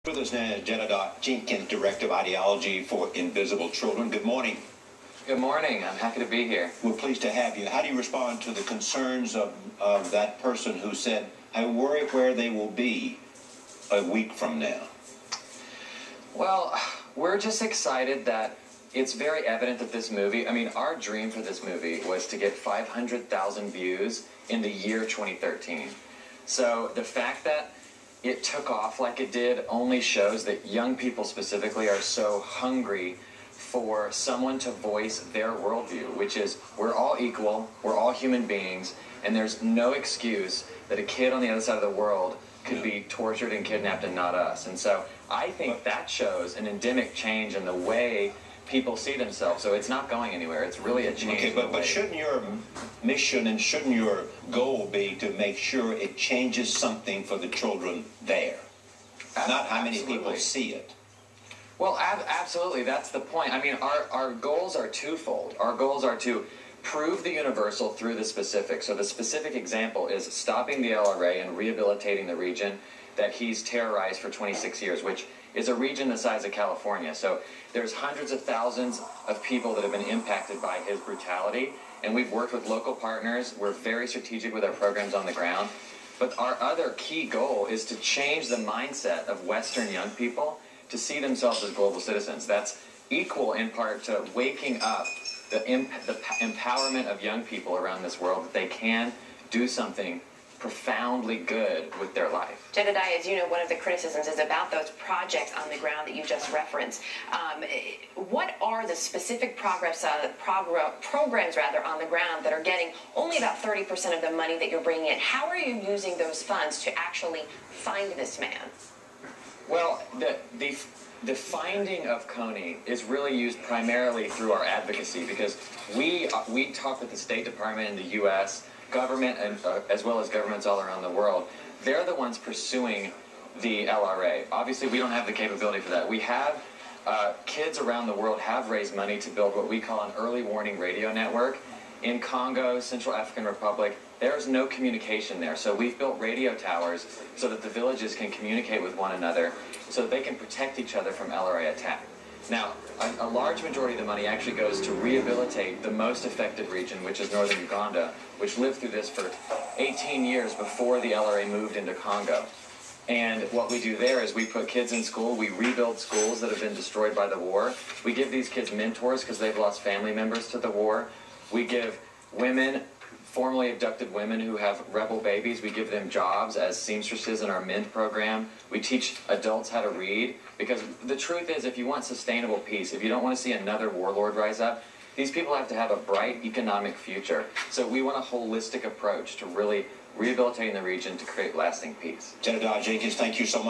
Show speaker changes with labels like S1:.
S1: With us now is Jedidiah Jenkins, Director of Ideology for Invisible Children. Good morning.
S2: Good morning. I'm happy to be here.
S1: We're pleased to have you. How do you respond to the concerns of that person who said, I worry where they will be a week from now?
S2: Well, we're just excited that it's very evident that this movie, our dream for this movie was to get 500,000 views in the year 2013. So the fact that it took off like it did only shows that young people specifically are so hungry for someone to voice their worldview, which is we're all equal, we're all human beings, and there's no excuse that a kid on the other side of the world could be tortured and kidnapped and not us. And so I think that shows an endemic change in the way people see themselves. So it's not going anywhere. It's really a change.
S1: Okay, but shouldn't your mission and shouldn't your goal be to make sure it changes something for the children there? Not how many people see it.
S2: Well, absolutely. That's the point. Our goals are twofold. Our goals are to prove the universal through the specific. So the specific example is stopping the LRA and rehabilitating the region that he's terrorized for 26 years, which is a region the size of California. So there's hundreds of thousands of people that have been impacted by his brutality, and we've worked with local partners. We're very strategic with our programs on the ground. But our other key goal is to change the mindset of Western young people to see themselves as global citizens. That's equal in part to waking up the empowerment of young people around this world that they can do something profoundly good with their life.
S3: Jedidiah, as you know, one of the criticisms is about those projects on the ground that you just referenced. What are the specific programs on the ground that are getting only about 30% of the money that you're bringing in? How are you using those funds to actually find this man?
S2: Well, the finding of KONY is really used primarily through our advocacy, because we talk with the State Department in the U.S., government, and as well as governments all around the world. They're the ones pursuing the LRA. Obviously, we don't have the capability for that. We have kids around the world have raised money to build what we call an early warning radio network. In Congo, Central African Republic, there's no communication there. So we've built radio towers so that the villages can communicate with one another so that they can protect each other from LRA attack. Now, a large majority of the money actually goes to rehabilitate the most affected region, which is northern Uganda, which lived through this for 18 years before the LRA moved into Congo. And what we do there is we put kids in school, we rebuild schools that have been destroyed by the war. We give these kids mentors because they've lost family members to the war. We give women, formerly abducted women who have rebel babies, we give them jobs as seamstresses in our MEND program. We teach adults how to read, because the truth is, if you want sustainable peace, if you don't want to see another warlord rise up, these people have to have a bright economic future. So we want a holistic approach to really rehabilitating the region to create lasting peace.
S1: Jedidiah Jenkins, thank you so much.